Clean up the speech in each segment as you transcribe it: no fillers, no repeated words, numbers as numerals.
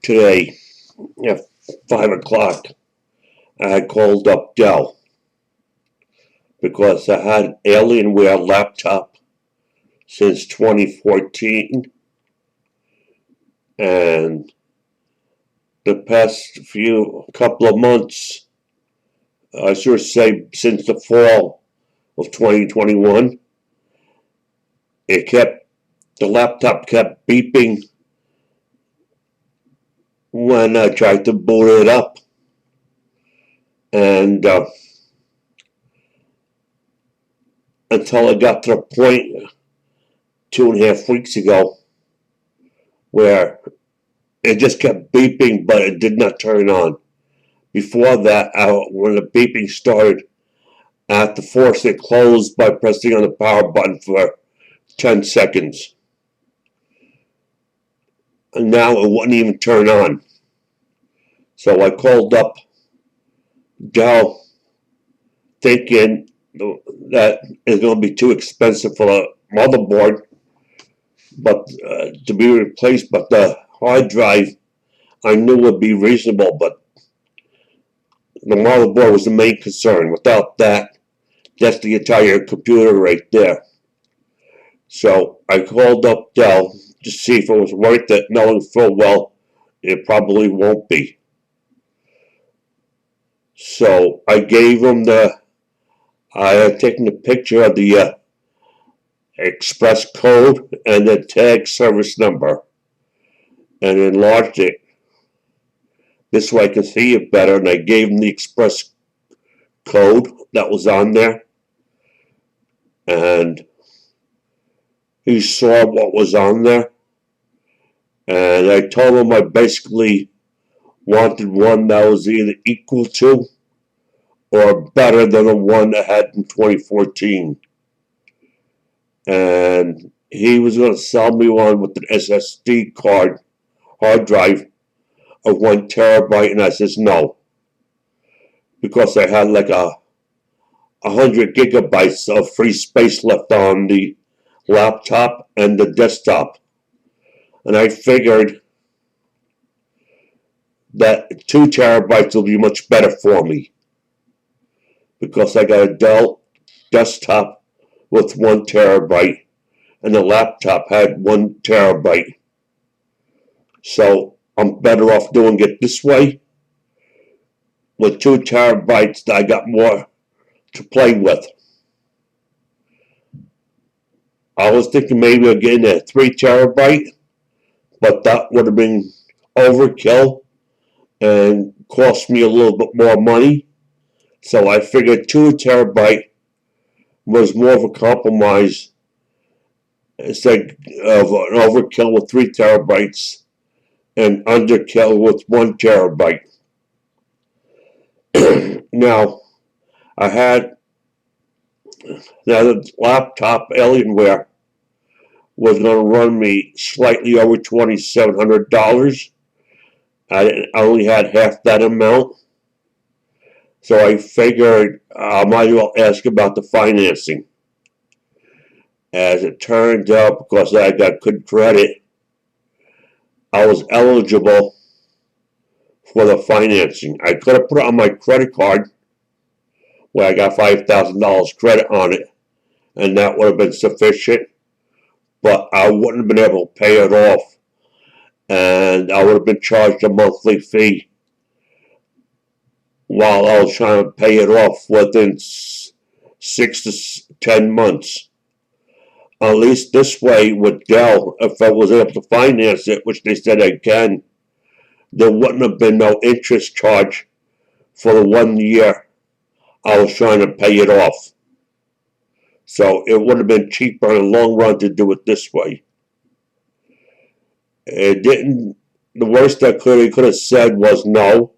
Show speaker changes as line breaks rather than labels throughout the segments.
today at 5 o'clock, I had called up Dell because I had an Alienware laptop since 2014, and the past couple of months, I should say since the fall of 2021, the laptop kept beeping when I tried to boot it up, and until I got to the point 2.5 weeks ago where it just kept beeping, but it did not turn on. Before that, when the beeping started, I had to force it closed by pressing on the power button for 10 seconds. And now it wouldn't even turn on. So I called up Dell thinking that it's going to be too expensive for a motherboard but to be replaced, but the hard drive I knew would be reasonable, but the motherboard was the main concern. Without that, that's the entire computer right there. So I called up Dell to see if it was worth it, knowing full well it probably won't be. So I gave them I had taken a picture of the express code and the tag service number and enlarged it. This way I can see it better, and I gave him the express code that was on there, and he saw what was on there, and I told him I basically wanted one that was either equal to or better than the one I had in 2014. And he was going to sell me one with an SSD card, hard drive of 1 terabyte, and I says no, because I had like 100 gigabytes of free space left on the laptop and the desktop, and I figured that 2 terabytes will be much better for me, because I got a Dell desktop with 1 terabyte and the laptop had 1 terabyte. So I'm better off doing it this way. With 2 terabytes, I got more to play with. I was thinking maybe of getting a 3 terabyte, but that would have been overkill and cost me a little bit more money. So I figured 2 terabyte was more of a compromise instead of an overkill with 3 terabytes and underkill with 1 terabyte. Now, the laptop Alienware was going to run me slightly over $2,700. I only had half that amount. So I figured I might as well ask about the financing. As it turned out, because I got good credit, I was eligible for the financing. I could have put it on my credit card, where I got $5,000 credit on it, and that would have been sufficient, but I wouldn't have been able to pay it off, and I would have been charged a monthly fee while I was trying to pay it off within 6 to 10 months. At least this way with Dell, if I was able to finance it, which they said I can, there wouldn't have been no interest charge for the 1 year I was trying to pay it off. So it would have been cheaper in the long run to do it this way. It didn't. The worst I could have said was no,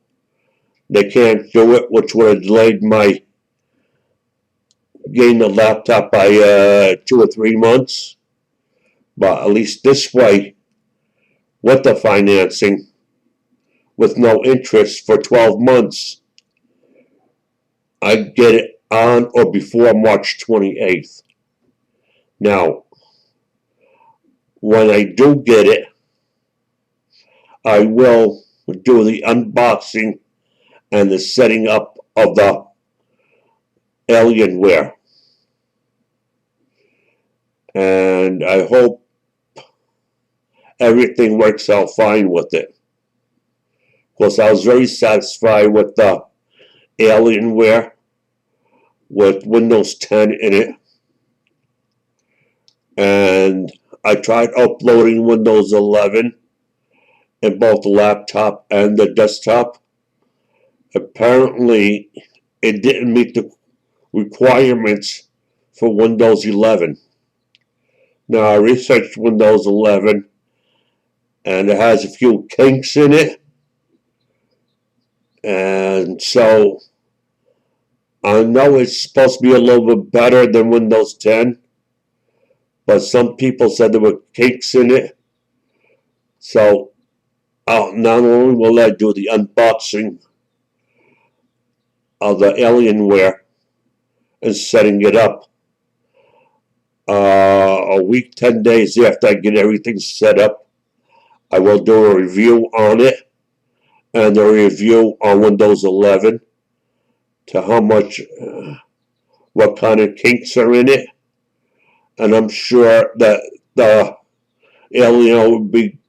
they can't do it, which would have delayed my getting the laptop by 2 or 3 months. But at least this way, with the financing, with no interest for 12 months, I get it on or before March 28th. Now, when I do get it, I will do the unboxing and the setting up of the Alienware. And I hope everything works out fine with it. Of course, I was very satisfied with the Alienware with Windows 10 in it. And I tried uploading Windows 11 in both the laptop and the desktop. Apparently, it didn't meet the requirements for Windows 11. Now, I researched Windows 11, and it has a few kinks in it. And so, I know it's supposed to be a little bit better than Windows 10, but some people said there were kinks in it. So, not only will I do the unboxing of the Alienware and setting it up, a week, 10 days after I get everything set up, I will do a review on it and a review on Windows 11 to how much, what kind of kinks are in it. And I'm sure that the Alien would be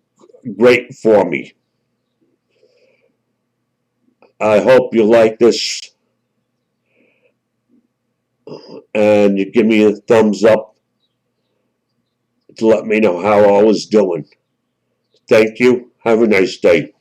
great for me. I hope you like this and you give me a thumbs up to let me know how I was doing. Thank you. Have a nice day.